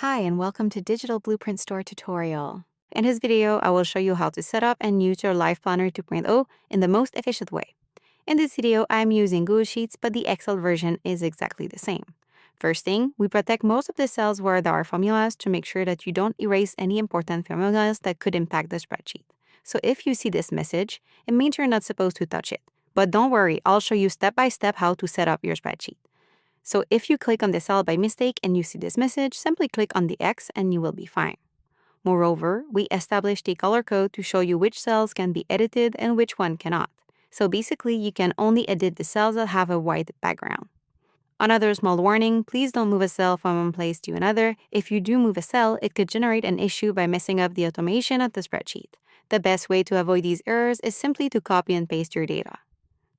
Hi, and welcome to Digital Bluprint Store tutorial. In this video, I will show you how to set up and use your Life Planner 2.0 in the most efficient way. In this video, I'm using Google Sheets, but the Excel version is exactly the same. First thing, we protect most of the cells where there are formulas to make sure that you don't erase any important formulas that could impact the spreadsheet. So if you see this message, it means you're not supposed to touch it. But don't worry, I'll show you step by step how to set up your spreadsheet. So if you click on the cell by mistake and you see this message, simply click on the X and you will be fine. Moreover, we established a color code to show you which cells can be edited and which one cannot. So basically, you can only edit the cells that have a white background. Another small warning, please don't move a cell from one place to another. If you do move a cell, it could generate an issue by messing up the automation of the spreadsheet. The best way to avoid these errors is simply to copy and paste your data.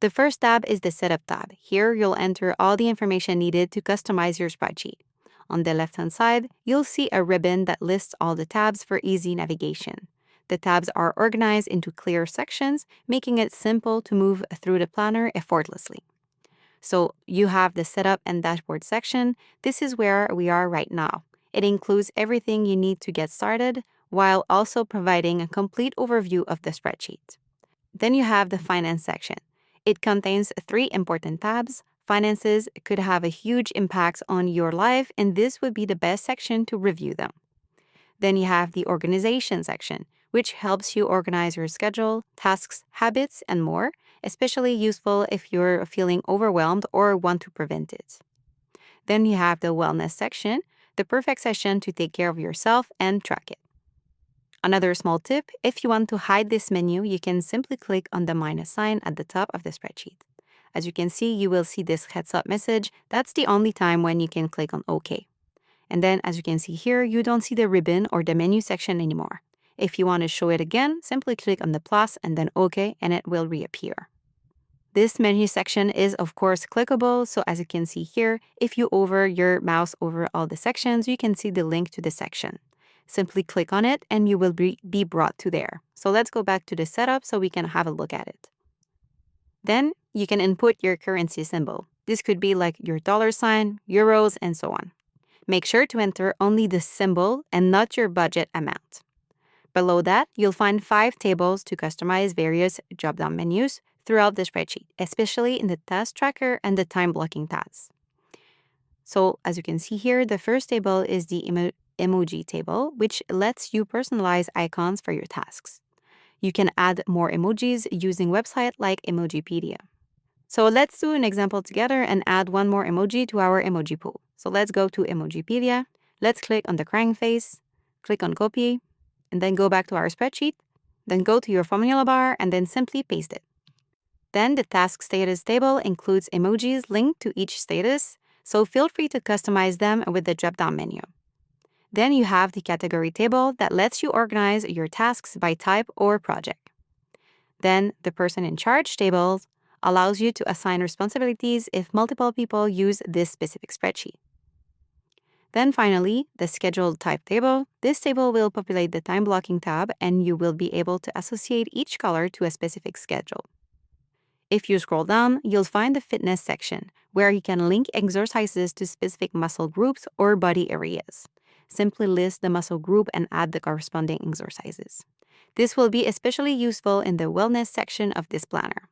The first tab is the Setup tab. Here, you'll enter all the information needed to customize your spreadsheet. On the left-hand side, you'll see a ribbon that lists all the tabs for easy navigation. The tabs are organized into clear sections, making it simple to move through the planner effortlessly. So you have the Setup and Dashboard section. This is where we are right now. It includes everything you need to get started, while also providing a complete overview of the spreadsheet. Then you have the Finance section. It contains 3 important tabs. Finances could have a huge impact on your life, and this would be the best section to review them. Then you have the Organization section, which helps you organize your schedule, tasks, habits, and more, especially useful if you're feeling overwhelmed or want to prevent it. Then you have the Wellness section, the perfect section to take care of yourself and track it. Another small tip, if you want to hide this menu, you can simply click on the minus sign at the top of the spreadsheet. As you can see, you will see this heads-up message. That's the only time when you can click on OK. And then, as you can see here, you don't see the ribbon or the menu section anymore. If you want to show it again, simply click on the plus and then OK, and it will reappear. This menu section is, of course, clickable, so as you can see here, if you hover your mouse over all the sections, you can see the link to the section. Simply click on it and you will be brought to there. So let's go back to the setup so we can have a look at it. Then you can input your currency symbol. This could be like your $sign, euros, and so on. Make sure to enter only the symbol and not your budget amount. Below that, you'll find 5 tables to customize various drop-down menus throughout the spreadsheet, especially in the task tracker and the time blocking tabs. So as you can see here, the first table is the emoji table, which lets you personalize icons for your tasks. You can add more emojis using websites like Emojipedia. So let's do an example together and add one more emoji to our emoji pool. So let's go to Emojipedia. Let's click on the crying face, click on copy, and then go back to our spreadsheet. Then go to your formula bar and then simply paste it. Then the task status table includes emojis linked to each status, so feel free to customize them with the drop-down menu. Then you have the category table that lets you organize your tasks by type or project. Then the person in charge table allows you to assign responsibilities if multiple people use this specific spreadsheet. Then finally, the scheduled type table. This table will populate the time blocking tab and you will be able to associate each color to a specific schedule. If you scroll down, you'll find the fitness section where you can link exercises to specific muscle groups or body areas. Simply list the muscle group and add the corresponding exercises. This will be especially useful in the wellness section of this planner.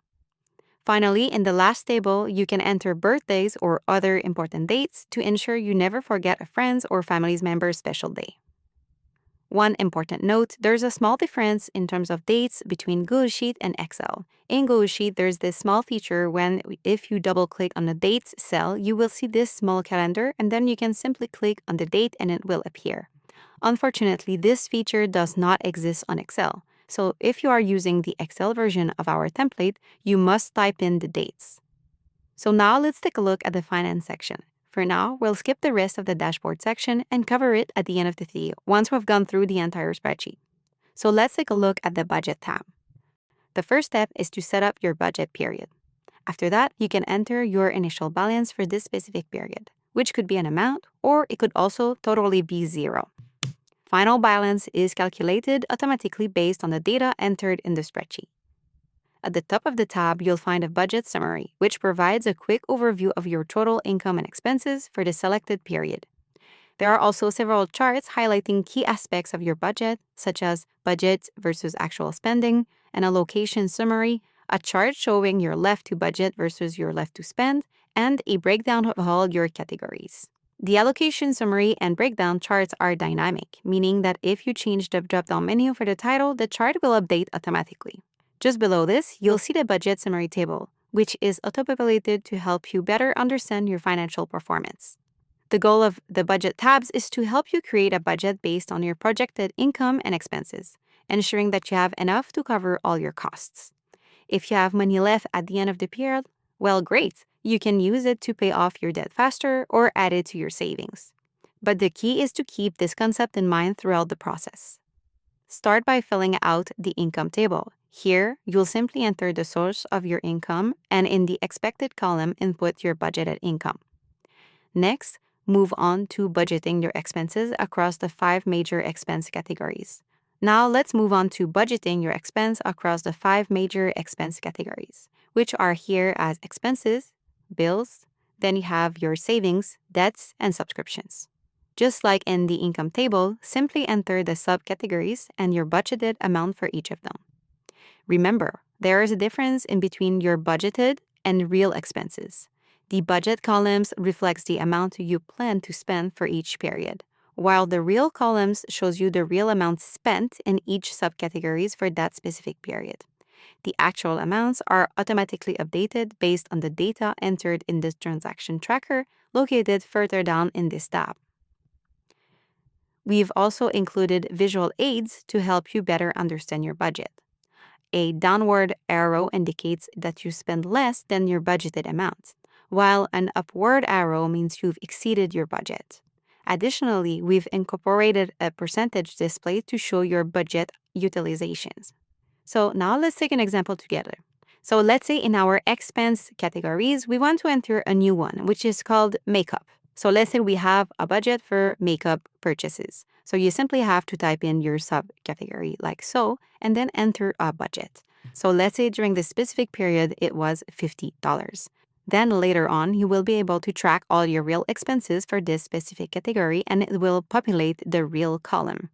Finally, in the last table, you can enter birthdays or other important dates to ensure you never forget a friend's or family member's special day. One important note, there's a small difference in terms of dates between Google Sheet and Excel. In Google Sheet, there's this small feature when if you double-click on the dates cell, you will see this small calendar, and then you can simply click on the date and it will appear. Unfortunately, this feature does not exist on Excel. So if you are using the Excel version of our template, you must type in the dates. So now let's take a look at the finance section. For now, we'll skip the rest of the dashboard section and cover it at the end of the video, once we've gone through the entire spreadsheet. So let's take a look at the budget tab. The first step is to set up your budget period. After that, you can enter your initial balance for this specific period, which could be an amount, or it could also totally be 0. Final balance is calculated automatically based on the data entered in the spreadsheet. At the top of the tab, you'll find a budget summary, which provides a quick overview of your total income and expenses for the selected period. There are also several charts highlighting key aspects of your budget, such as budget versus actual spending, an allocation summary, a chart showing your left to budget versus your left to spend, and a breakdown of all your categories. The allocation summary and breakdown charts are dynamic, meaning that if you change the drop-down menu for the title, the chart will update automatically. Just below this, you'll see the budget summary table, which is auto-populated to help you better understand your financial performance. The goal of the budget tabs is to help you create a budget based on your projected income and expenses, ensuring that you have enough to cover all your costs. If you have money left at the end of the period, well, great. You can use it to pay off your debt faster or add it to your savings. But the key is to keep this concept in mind throughout the process. Start by filling out the income table. Here, you'll simply enter the source of your income and in the expected column, input your budgeted income. Next, move on to budgeting your expenses across the 5 major expense categories. Now, let's move on to budgeting your expense across the 5 major expense categories, which are here as expenses, bills, then you have your savings, debts, and subscriptions. Just like in the income table, simply enter the subcategories and your budgeted amount for each of them. Remember, there is a difference in between your budgeted and real expenses. The budget columns reflects the amount you plan to spend for each period, while the real columns shows you the real amount spent in each subcategories for that specific period. The actual amounts are automatically updated based on the data entered in the transaction tracker located further down in this tab. We've also included visual aids to help you better understand your budget. A downward arrow indicates that you spend less than your budgeted amount, while an upward arrow means you've exceeded your budget. Additionally, we've incorporated a percentage display to show your budget utilizations. So now let's take an example together. So let's say in our expense categories, we want to enter a new one, which is called makeup. So let's say we have a budget for makeup purchases. So you simply have to type in your subcategory like so, and then enter a budget. So let's say during this specific period, it was $50. Then later on, you will be able to track all your real expenses for this specific category, and it will populate the real column.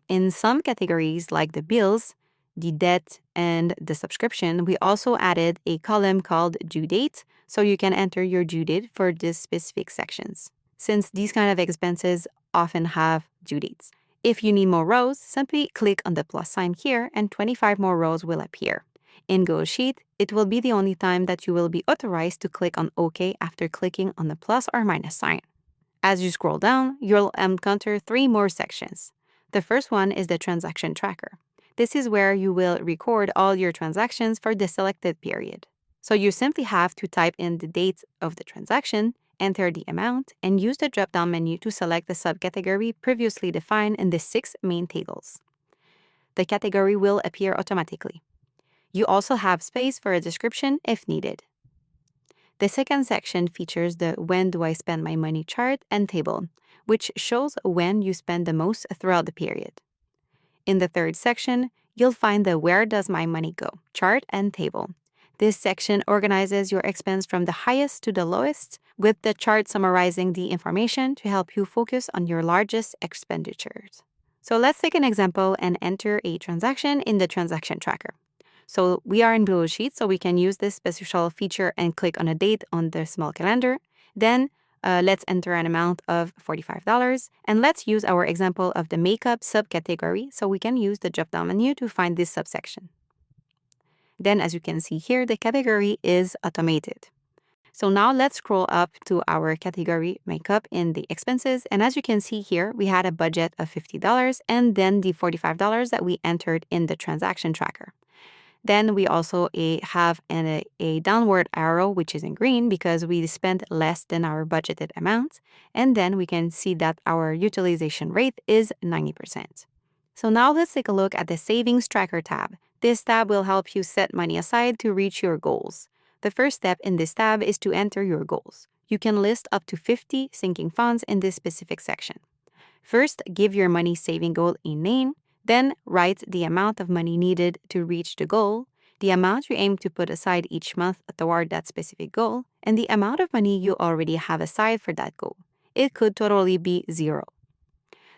In some categories like the bills, the debt, and the subscription, we also added a column called due date, so you can enter your due date for these specific sections, since these kind of expenses often have due dates. If you need more rows, simply click on the plus sign here and 25 more rows will appear. In Go Sheet, it will be the only time that you will be authorized to click on OK after clicking on the plus or minus sign. As you scroll down, you'll encounter 3 more sections. The first one is the transaction tracker. This is where you will record all your transactions for the selected period. So you simply have to type in the date of the transaction, enter the amount, and use the drop-down menu to select the subcategory previously defined in the 6 main tables. The category will appear automatically. You also have space for a description if needed. The second section features the When Do I Spend My Money chart and table, which shows when you spend the most throughout the period. In the third section, you'll find the Where Does My Money Go chart and table. This section organizes your expense from the highest to the lowest, with the chart summarizing the information to help you focus on your largest expenditures. So let's take an example and enter a transaction in the transaction tracker. So we are in Google Sheets, so we can use this special feature and click on a date on the small calendar. Then let's enter an amount of $45, and let's use our example of the makeup subcategory, so we can use the drop-down menu to find this subsection. Then, as you can see here, the category is automated. So now let's scroll up to our category makeup in the expenses, and as you can see here, we had a budget of $50 and then the $45 that we entered in the transaction tracker. Then we also have a downward arrow, which is in green because we spent less than our budgeted amount. And then we can see that our utilization rate is 90%. So now let's take a look at the Savings Tracker tab. This tab will help you set money aside to reach your goals. The first step in this tab is to enter your goals. You can list up to 50 sinking funds in this specific section. First, give your money saving goal a name. Then write the amount of money needed to reach the goal, the amount you aim to put aside each month toward that specific goal, and the amount of money you already have aside for that goal. it could totally be 0.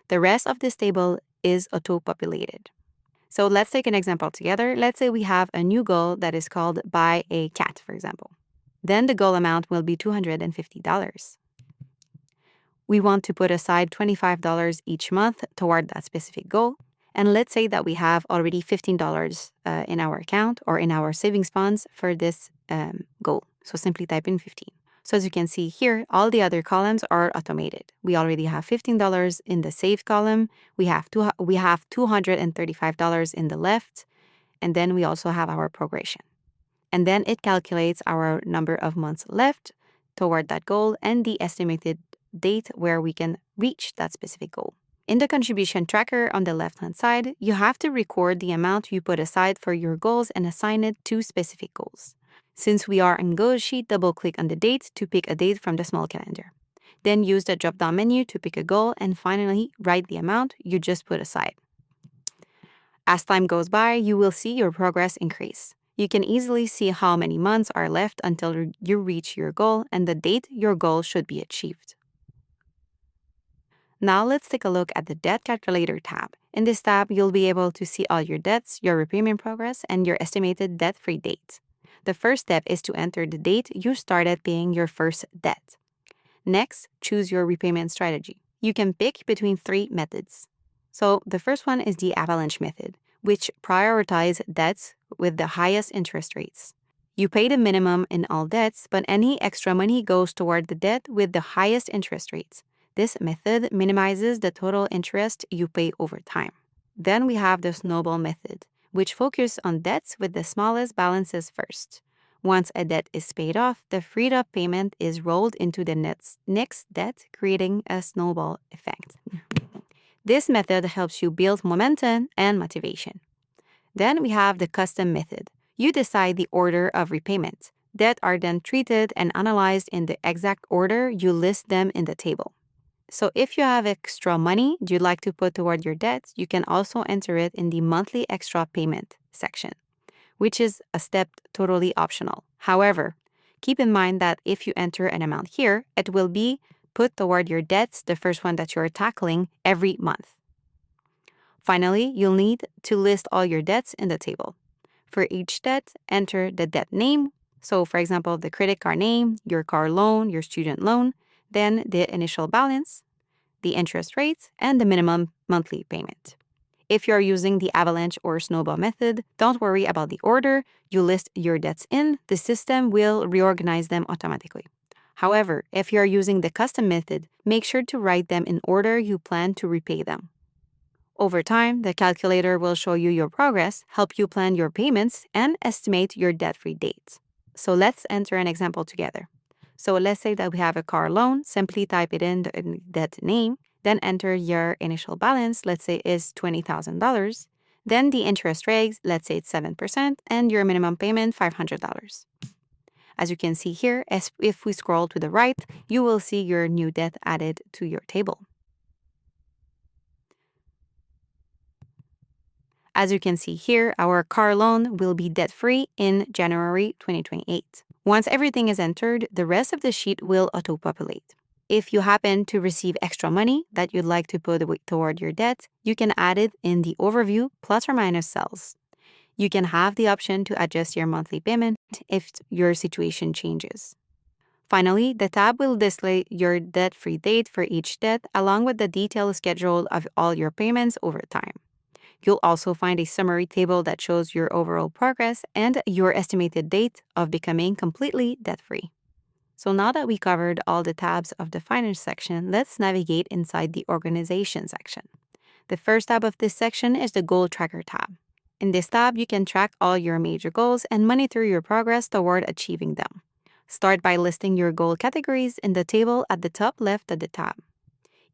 The rest of this table is auto-populated. So let's take an example together. Let's say we have a new goal that is called buy a cat, for example. Then the goal amount will be $250. We want to put aside $25 each month toward that specific goal. And let's say that we have already $15 in our account or in our savings funds for this goal. So simply type in 15. So as you can see here, all the other columns are automated. We already have $15 in the saved column. We have $235 in the left. And then we also have our progression. And then it calculates our number of months left toward that goal and the estimated date where we can reach that specific goal. In the contribution tracker on the left-hand side, you have to record the amount you put aside for your goals and assign it to specific goals. Since we are in Goal Sheet, double-click on the date to pick a date from the small calendar. Then use the drop-down menu to pick a goal and finally write the amount you just put aside. As time goes by, you will see your progress increase. You can easily see how many months are left until you reach your goal and the date your goal should be achieved. Now let's take a look at the Debt Calculator tab. In this tab, you'll be able to see all your debts, your repayment progress, and your estimated debt-free date. The first step is to enter the date you started paying your first debt. Next, choose your repayment strategy. You can pick between 3 methods. So the first one is the avalanche method, which prioritizes debts with the highest interest rates. You pay the minimum in all debts, but any extra money goes toward the debt with the highest interest rates. This method minimizes the total interest you pay over time. Then we have the snowball method, which focuses on debts with the smallest balances first. Once a debt is paid off, the freed-up payment is rolled into the next debt, creating a snowball effect. This method helps you build momentum and motivation. Then we have the custom method. You decide the order of repayment. Debts are then treated and analyzed in the exact order you list them in the table. So if you have extra money you'd like to put toward your debts, you can also enter it in the monthly extra payment section, which is a step totally optional. However, keep in mind that if you enter an amount here, it will be put toward your debts, the first one that you're tackling, every month. Finally, you'll need to list all your debts in the table. For each debt, enter the debt name. So for example, the credit card name, your car loan, your student loan, then the initial balance, the interest rates, and the minimum monthly payment. If you're using the avalanche or snowball method, don't worry about the order you list your debts in. The system will reorganize them automatically. However, if you're using the custom method, make sure to write them in order you plan to repay them. Over time, the calculator will show you your progress, help you plan your payments, and estimate your debt-free date. So let's enter an example together. So let's say that we have a car loan. Simply type it in the debt name, then enter your initial balance, let's say is $20,000. Then the interest rate, let's say it's 7%, and your minimum payment, $500. As you can see here, if we scroll to the right, you will see your new debt added to your table. As you can see here, our car loan will be debt-free in January 2028. Once everything is entered, the rest of the sheet will auto-populate. If you happen to receive extra money that you'd like to put toward your debt, you can add it in the overview plus or minus cells. You can have the option to adjust your monthly payment if your situation changes. Finally, the tab will display your debt-free date for each debt along with the detailed schedule of all your payments over time. You'll also find a summary table that shows your overall progress and your estimated date of becoming completely debt-free. So now that we covered all the tabs of the finance section, let's navigate inside the organization section. The first tab of this section is the Goal Tracker tab. In this tab, you can track all your major goals and monitor your progress toward achieving them. Start by listing your goal categories in the table at the top left of the tab.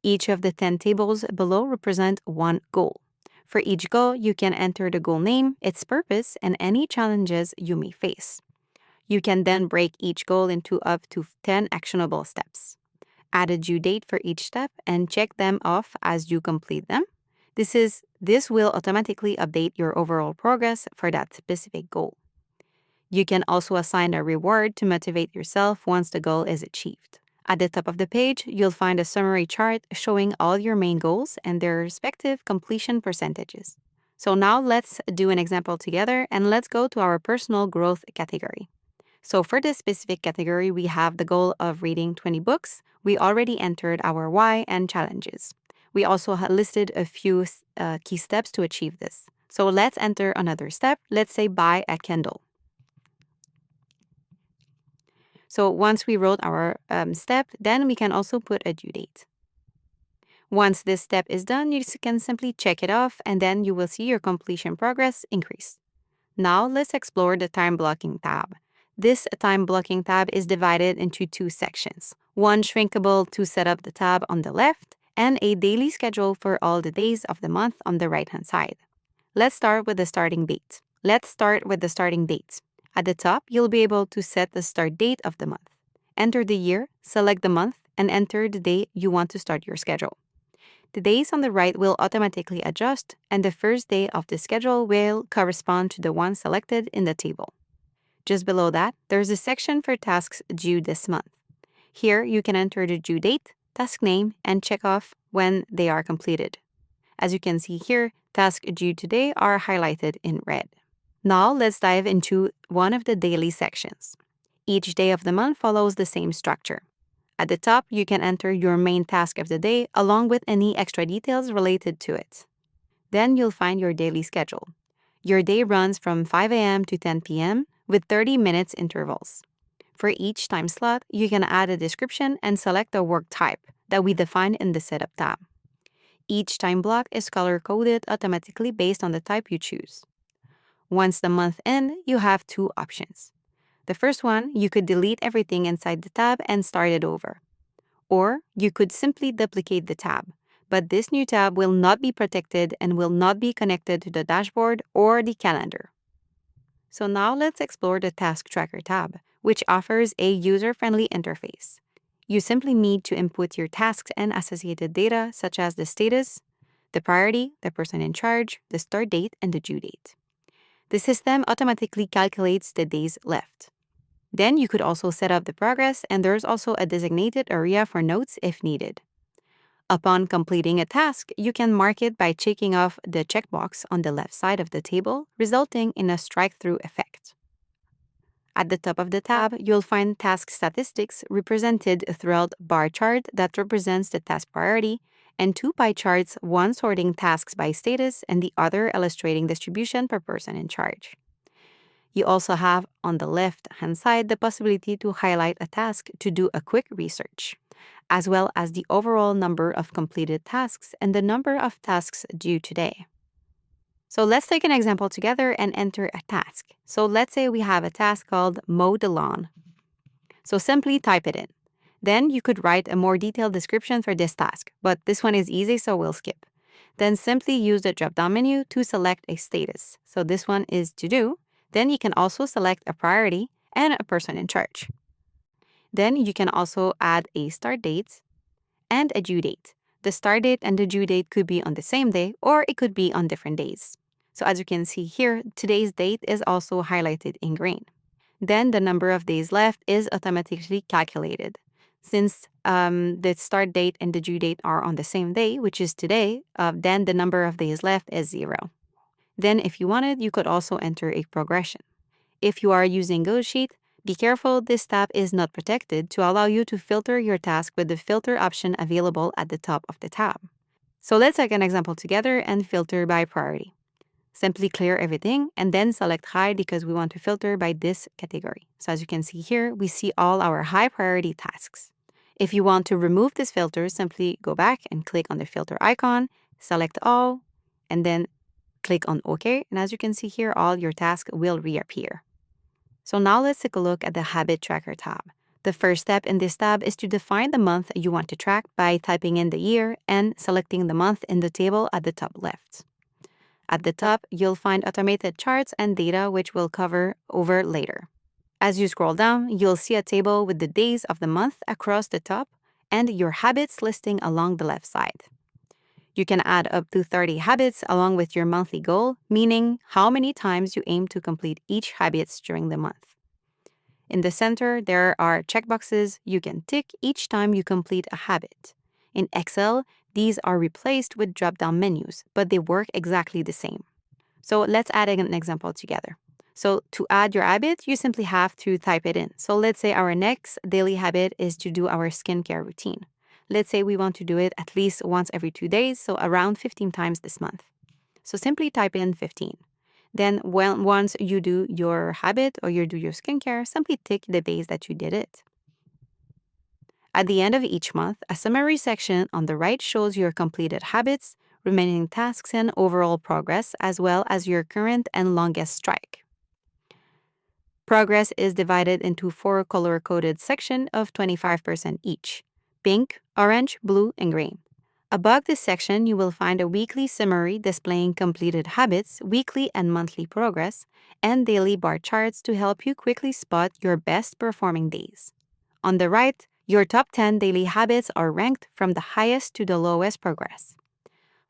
Each of the 10 tables below represent one goal. For each goal, you can enter the goal name, its purpose, and any challenges you may face. You can then break each goal into up to 10 actionable steps. Add a due date for each step and check them off as you complete them. This will automatically update your overall progress for that specific goal. You can also assign a reward to motivate yourself once the goal is achieved. At the top of the page, you'll find a summary chart showing all your main goals and their respective completion percentages. So now let's do an example together and let's go to our personal growth category. So for this specific category, we have the goal of reading 20 books. We already entered our why and challenges. We also listed a few key steps to achieve this. So let's enter another step. Let's say buy a Kindle. So once we wrote our step, then we can also put a due date. Once this step is done, you can simply check it off, and then you will see your completion progress increase. Now let's explore the time blocking tab. This time blocking tab is divided into two sections. One shrinkable to set up the tab on the left, and a daily schedule for all the days of the month on the right-hand side. Let's start with the starting date. At the top, you'll be able to set the start date of the month. Enter the year, select the month, and enter the day you want to start your schedule. The days on the right will automatically adjust, and the first day of the schedule will correspond to the one selected in the table. Just below that, there's a section for tasks due this month. Here, you can enter the due date, task name, and check off when they are completed. As you can see here, tasks due today are highlighted in red. Now, let's dive into one of the daily sections. Each day of the month follows the same structure. At the top, you can enter your main task of the day along with any extra details related to it. Then you'll find your daily schedule. Your day runs from 5 a.m. to 10 p.m. with 30 minutes intervals. For each time slot, you can add a description and select the work type that we define in the Setup tab. Each time block is color-coded automatically based on the type you choose. Once the month ends, you have two options. The first one, you could delete everything inside the tab and start it over. Or you could simply duplicate the tab, but this new tab will not be protected and will not be connected to the dashboard or the calendar. So now let's explore the Task Tracker tab, which offers a user-friendly interface. You simply need to input your tasks and associated data such as the status, the priority, the person in charge, the start date, and the due date. The system automatically calculates the days left. Then you could also set up the progress, and there's also a designated area for notes if needed. Upon completing a task, you can mark it by checking off the checkbox on the left side of the table, resulting in a strike-through effect. At the top of the tab, you'll find task statistics represented throughout a bar chart that represents the task priority, and two pie charts, one sorting tasks by status and the other illustrating distribution per person in charge. You also have on the left-hand side the possibility to highlight a task to do a quick research, as well as the overall number of completed tasks and the number of tasks due today. So let's take an example together and enter a task. So let's say we have a task called mow the lawn. So simply type it in. Then you could write a more detailed description for this task, but this one is easy, so we'll skip. Then simply use the drop-down menu to select a status. So this one is to do. Then you can also select a priority and a person in charge. Then you can also add a start date and a due date. The start date and the due date could be on the same day, or it could be on different days. So as you can see here, today's date is also highlighted in green. Then the number of days left is automatically calculated. Since the start date and the due date are on the same day, which is today, then the number of days left is 0. Then if you wanted, you could also enter a progression. If you are using GoSheet, be careful this tab is not protected to allow you to filter your task with the filter option available at the top of the tab. So let's take an example together and filter by priority. Simply clear everything and then select hide because we want to filter by this category. So as you can see here, we see all our high priority tasks. If you want to remove this filter, simply go back and click on the filter icon, select all, and then click on OK. And as you can see here, all your tasks will reappear. So now let's take a look at the Habit Tracker tab. The first step in this tab is to define the month you want to track by typing in the year and selecting the month in the table at the top left. At the top, you'll find automated charts and data which we'll cover over later. As you scroll down, you'll see a table with the days of the month across the top and your habits listing along the left side. You can add up to 30 habits along with your monthly goal, meaning how many times you aim to complete each habit during the month. In the center, there are checkboxes you can tick each time you complete a habit. In Excel, these are replaced with drop-down menus, but they work exactly the same. So let's add an example together. So to add your habit, you simply have to type it in. So let's say our next daily habit is to do our skincare routine. Let's say we want to do it at least once every 2 days, so around 15 times this month. So simply type in 15. Then once you do your habit or you do your skincare, simply tick the days that you did it. At the end of each month, a summary section on the right shows your completed habits, remaining tasks, and overall progress, as well as your current and longest strike. Progress is divided into 4 color-coded sections of 25% each: pink, orange, blue, and green. Above this section, you will find a weekly summary displaying completed habits, weekly and monthly progress, and daily bar charts to help you quickly spot your best performing days. On the right, your top 10 daily habits are ranked from the highest to the lowest progress.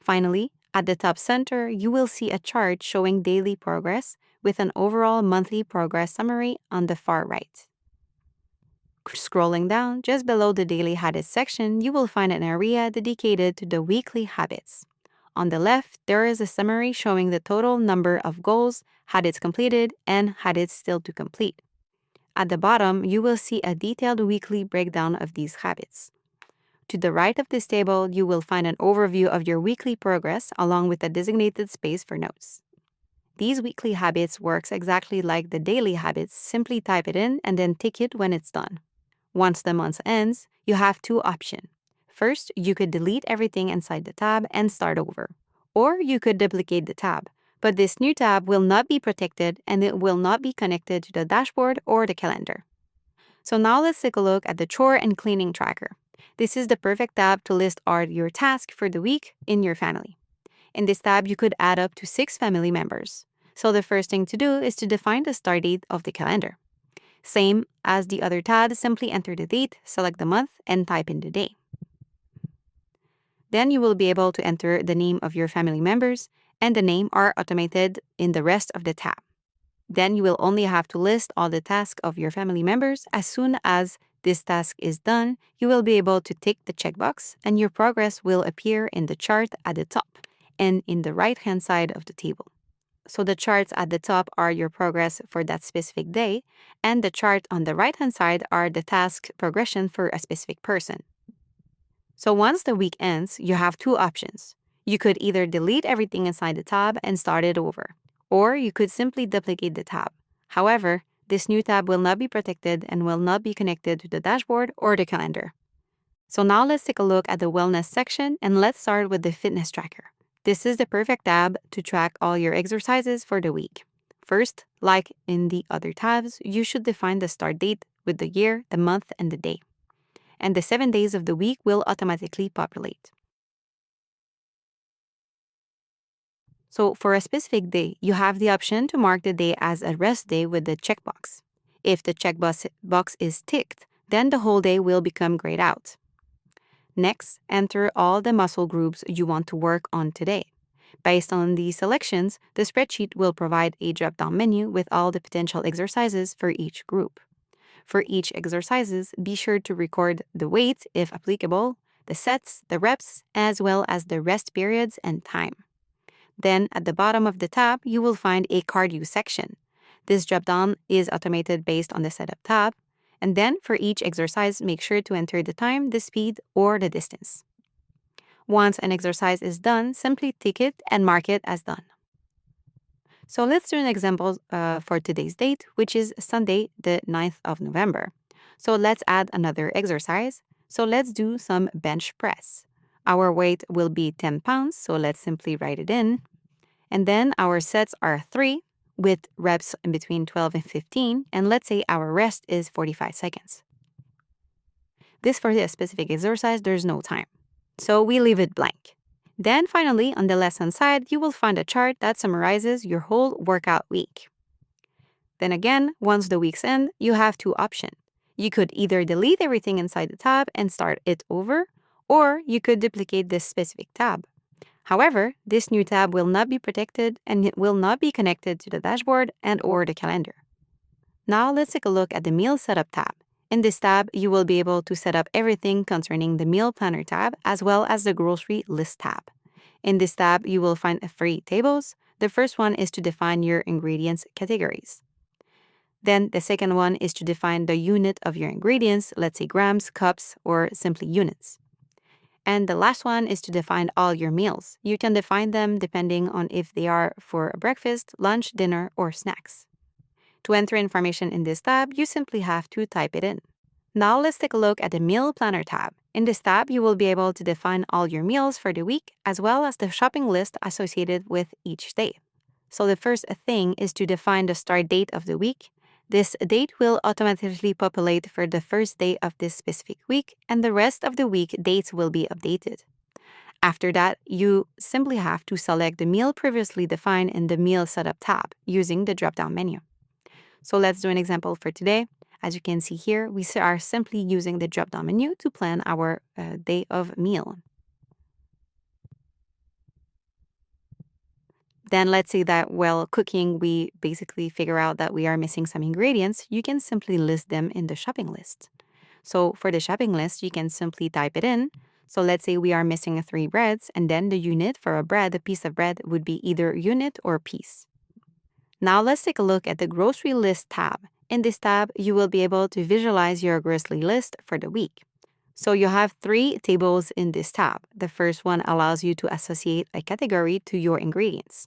Finally, at the top center, you will see a chart showing daily progress with an overall monthly progress summary on the far right. Scrolling down, just below the daily habits section, you will find an area dedicated to the weekly habits. On the left, there is a summary showing the total number of goals, habits completed, and habits still to complete. At the bottom, you will see a detailed weekly breakdown of these habits. To the right of this table, you will find an overview of your weekly progress along with a designated space for notes. These weekly habits works exactly like the daily habits. Simply type it in and then tick it when it's done. Once the month ends, you have 2 options. First, you could delete everything inside the tab and start over. Or you could duplicate the tab, but this new tab will not be protected and it will not be connected to the dashboard or the calendar. So now let's take a look at the chore and cleaning tracker. This is the perfect tab to list all your tasks for the week in your family. In this tab, you could add up to 6 family members. So the first thing to do is to define the start date of the calendar. Same as the other tab, simply enter the date, select the month, and type in the day. Then you will be able to enter the name of your family members, and the name are automated in the rest of the tab. Then you will only have to list all the tasks of your family members. As soon as this task is done, you will be able to tick the checkbox, and your progress will appear in the chart at the top and in the right-hand side of the table. So the charts at the top are your progress for that specific day, and the chart on the right-hand side are the task progression for a specific person. So once the week ends, you have 2 options. You could either delete everything inside the tab and start it over, or you could simply duplicate the tab. However, this new tab will not be protected and will not be connected to the dashboard or the calendar. So now let's take a look at the wellness section, and let's start with the fitness tracker. This is the perfect tab to track all your exercises for the week. First, like in the other tabs, you should define the start date with the year, the month, and the day. And the 7 days of the week will automatically populate. So for a specific day, you have the option to mark the day as a rest day with the checkbox. If the checkbox is ticked, then the whole day will become grayed out. Next, enter all the muscle groups you want to work on today. Based on these selections, the spreadsheet will provide a drop-down menu with all the potential exercises for each group. For each exercises, be sure to record the weight, if applicable, the sets, the reps, as well as the rest periods and time. Then, at the bottom of the tab, you will find a cardio section. This drop-down is automated based on the Setup tab. And then, for each exercise, make sure to enter the time, the speed, or the distance. Once an exercise is done, simply tick it and mark it as done. So let's do an example for today's date, which is Sunday, the 9th of November. So let's add another exercise. So let's do some bench press. Our weight will be 10 pounds, so let's simply write it in. And then our sets are 3 with reps in between 12 and 15, and let's say our rest is 45 seconds. This for the specific exercise, there's no time, so we leave it blank. Then finally, on the lesson side, you will find a chart that summarizes your whole workout week. Then again, once the week's end, you have 2 options. You could either delete everything inside the tab and start it over, or you could duplicate this specific tab. However, this new tab will not be protected and it will not be connected to the dashboard and or the calendar. Now let's take a look at the Meal Setup tab. In this tab, you will be able to set up everything concerning the Meal Planner tab as well as the Grocery List tab. In this tab, you will find 3 tables. The first one is to define your ingredients categories. Then the second one is to define the unit of your ingredients, let's say grams, cups, or simply units. And the last one is to define all your meals. You can define them depending on if they are for breakfast, lunch, dinner, or snacks. To enter information in this tab, you simply have to type it in. Now let's take a look at the Meal Planner tab. In this tab, you will be able to define all your meals for the week as well as the shopping list associated with each day. So the first thing is to define the start date of the week. This date will automatically populate for the first day of this specific week, and the rest of the week dates will be updated. After that, you simply have to select the meal previously defined in the Meal Setup tab using the drop-down menu. So let's do an example for today. As you can see here, we are simply using the drop-down menu to plan our day of meal. Then let's say that while cooking, we basically figure out that we are missing some ingredients. You can simply list them in the shopping list. So for the shopping list, you can simply type it in. So let's say we are missing 3 breads, and then the unit for a bread, a piece of bread, would be either unit or piece. Now let's take a look at the Grocery List tab. In this tab, you will be able to visualize your grocery list for the week. So you have 3 tables in this tab. The first one allows you to associate a category to your ingredients.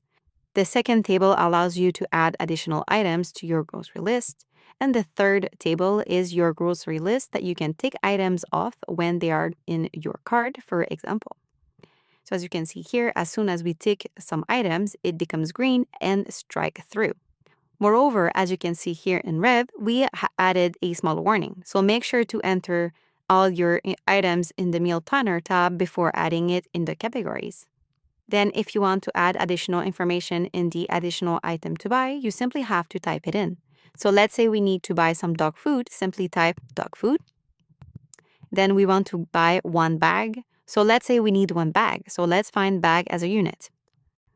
The second table allows you to add additional items to your grocery list. And the third table is your grocery list that you can take items off when they are in your cart, for example. So as you can see here, as soon as we tick some items, it becomes green and strike through. Moreover, as you can see here in red, we added a small warning. So make sure to enter all your items in the Meal Planner tab before adding it in the categories. Then if you want to add additional information in the additional item to buy, you simply have to type it in. So let's say we need to buy some dog food, simply type dog food. Then we want to buy 1 bag. So let's say we need 1 bag. So let's find bag as a unit.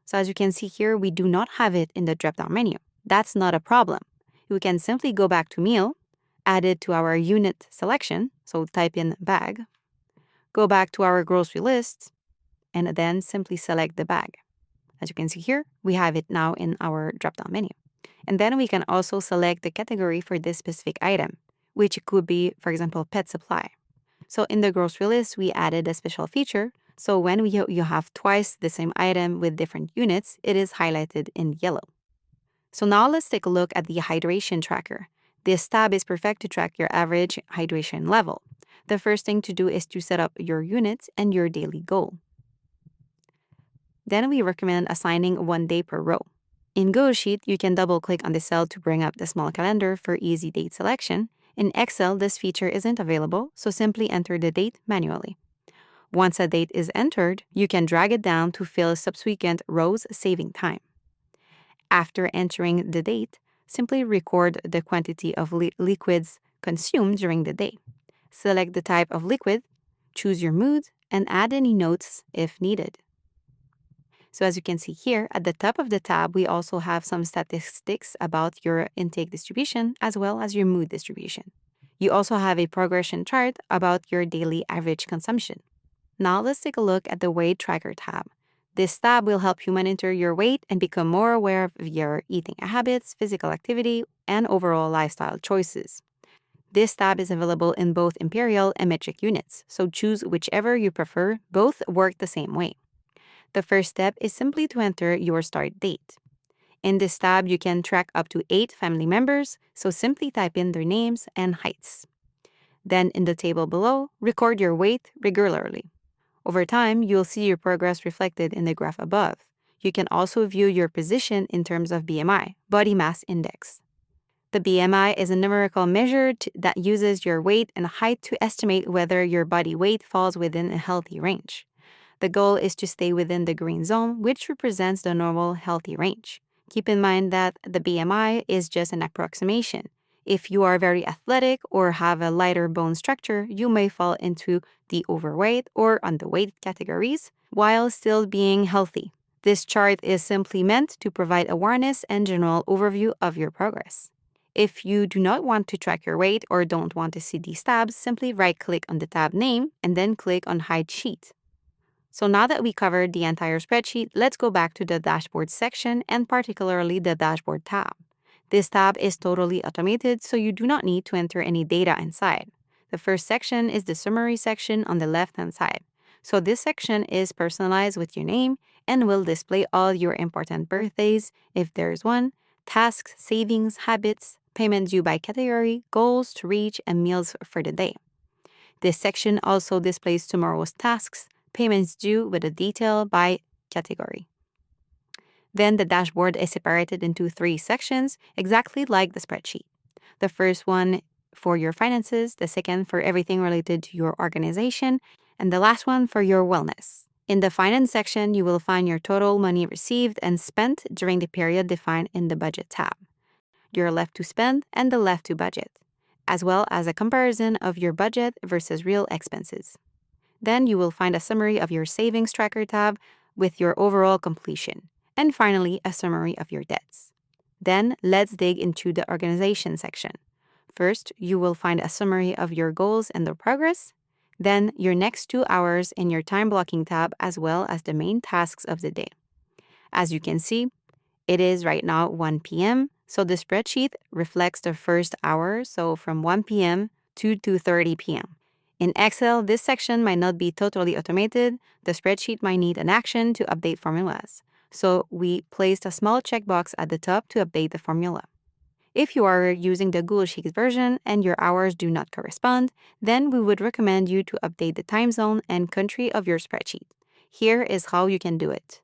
So as you can see here, we do not have it in the drop-down menu. That's not a problem. We can simply go back to meal, add it to our unit selection. So type in bag, go back to our grocery list, and then simply select the bag. As you can see here, we have it now in our drop-down menu. And then we can also select the category for this specific item, which could be, for example, pet supply. So in the grocery list, we added a special feature. So when you have twice the same item with different units, it is highlighted in yellow. So now let's take a look at the hydration tracker. This tab is perfect to track your average hydration level. The first thing to do is to set up your units and your daily goal. Then we recommend assigning 1 day per row. In Google Sheet, you can double-click on the cell to bring up the small calendar for easy date selection. In Excel, this feature isn't available, so simply enter the date manually. Once a date is entered, you can drag it down to fill subsequent rows, saving time. After entering the date, simply record the quantity of liquids consumed during the day. Select the type of liquid, choose your mood, and add any notes if needed. So as you can see here, at the top of the tab, we also have some statistics about your intake distribution as well as your mood distribution. You also have a progression chart about your daily average consumption. Now let's take a look at the Weight Tracker tab. This tab will help you monitor your weight and become more aware of your eating habits, physical activity, and overall lifestyle choices. This tab is available in both imperial and metric units, so choose whichever you prefer. Both work the same way. The first step is simply to enter your start date. In this tab, you can track up to 8 family members, so simply type in their names and heights. Then in the table below, record your weight regularly. Over time, you'll see your progress reflected in the graph above. You can also view your position in terms of BMI, body mass index. The BMI is a numerical measure that uses your weight and height to estimate whether your body weight falls within a healthy range. The goal is to stay within the green zone, which represents the normal healthy range. Keep in mind that the BMI is just an approximation. If you are very athletic or have a lighter bone structure, you may fall into the overweight or underweight categories while still being healthy. This chart is simply meant to provide awareness and general overview of your progress. If you do not want to track your weight or don't want to see these tabs, simply right-click on the tab name and then click on Hide Sheet. So now that we covered the entire spreadsheet, let's go back to the Dashboard section and particularly the Dashboard tab. This tab is totally automated, so you do not need to enter any data inside. The first section is the Summary section on the left-hand side. So this section is personalized with your name and will display all your important birthdays, if there is one, tasks, savings, habits, payment due by category, goals to reach, and meals for the day. This section also displays tomorrow's tasks, payments due with a detail by category. Then the dashboard is separated into 3 sections, exactly like the spreadsheet. The first one for your finances, the second for everything related to your organization, and the last one for your wellness. In the finance section, you will find your total money received and spent during the period defined in the budget tab, your left to spend and the left to budget, as well as a comparison of your budget versus real expenses. Then you will find a summary of your savings tracker tab with your overall completion, and finally, a summary of your debts. Then let's dig into the organization section. First, you will find a summary of your goals and their progress, then your next 2 hours in your time blocking tab, as well as the main tasks of the day. As you can see, it is right now 1 p.m., so the spreadsheet reflects the first hour, so from 1 p.m. to 2:30 p.m. In Excel, this section might not be totally automated. The spreadsheet might need an action to update formulas. So we placed a small checkbox at the top to update the formula. If you are using the Google Sheets version and your hours do not correspond, then we would recommend you to update the time zone and country of your spreadsheet. Here is how you can do it.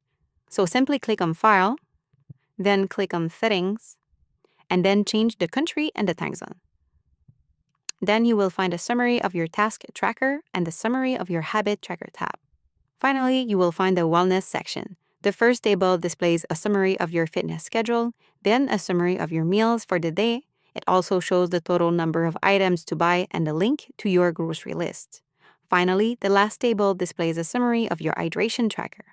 So simply click on File, then click on Settings, and then change the country and the time zone. Then you will find a summary of your task tracker and the summary of your habit tracker tab. Finally, you will find the wellness section. The first table displays a summary of your fitness schedule, then a summary of your meals for the day. It also shows the total number of items to buy and a link to your grocery list. Finally, the last table displays a summary of your hydration tracker.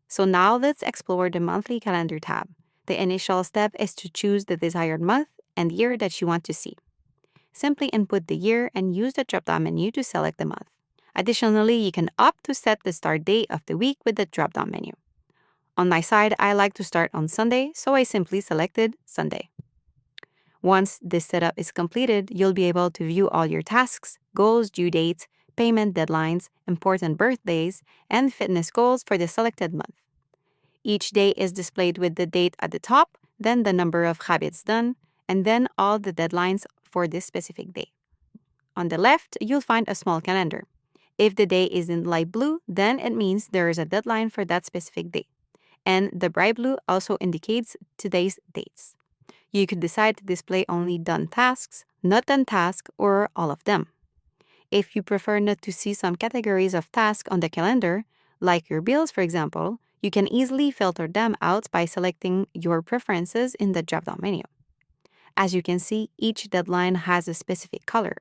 So now let's explore the monthly calendar tab. The initial step is to choose the desired month and year that you want to see. Simply input the year and use the drop-down menu to select the month. Additionally, you can opt to set the start date of the week with the drop-down menu. On my side, I like to start on Sunday, so I simply selected Sunday. Once this setup is completed, you'll be able to view all your tasks, goals, due dates, payment deadlines, important birthdays, and fitness goals for the selected month. Each day is displayed with the date at the top, then the number of habits done, and then all the deadlines for this specific day. On the left, you'll find a small calendar. If the day is in light blue, then it means there is a deadline for that specific day. And the bright blue also indicates today's dates. You could decide to display only done tasks, not done tasks, or all of them. If you prefer not to see some categories of tasks on the calendar, like your bills, for example, you can easily filter them out by selecting your preferences in the drop-down menu. As you can see, each deadline has a specific color.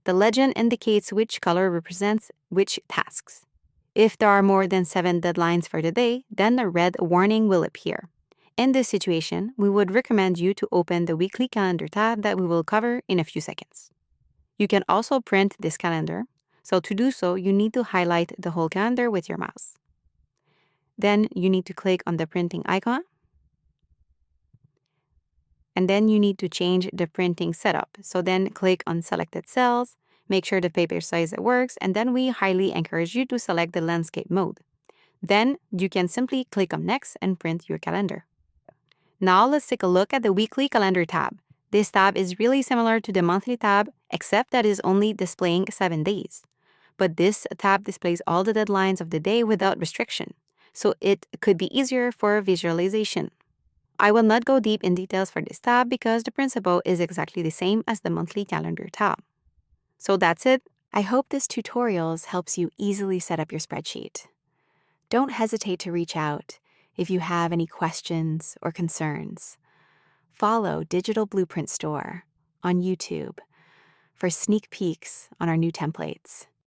The legend indicates which color represents which tasks. If there are more than 7 deadlines for the day, then a red warning will appear. In this situation, we would recommend you to open the weekly calendar tab that we will cover in a few seconds. You can also print this calendar. So to do so, you need to highlight the whole calendar with your mouse. Then you need to click on the printing icon. And then you need to change the printing setup. So then click on selected cells, make sure the paper size works, and then we highly encourage you to select the landscape mode. Then you can simply click on Next and print your calendar. Now let's take a look at the weekly calendar tab. This tab is really similar to the monthly tab, except that it's only displaying 7 days. But this tab displays all the deadlines of the day without restriction, so it could be easier for visualization. I will not go deep in details for this tab because the principle is exactly the same as the monthly calendar tab. So that's it. I hope this tutorial helps you easily set up your spreadsheet. Don't hesitate to reach out if you have any questions or concerns. Follow Digital Bluprint Store on YouTube for sneak peeks on our new templates.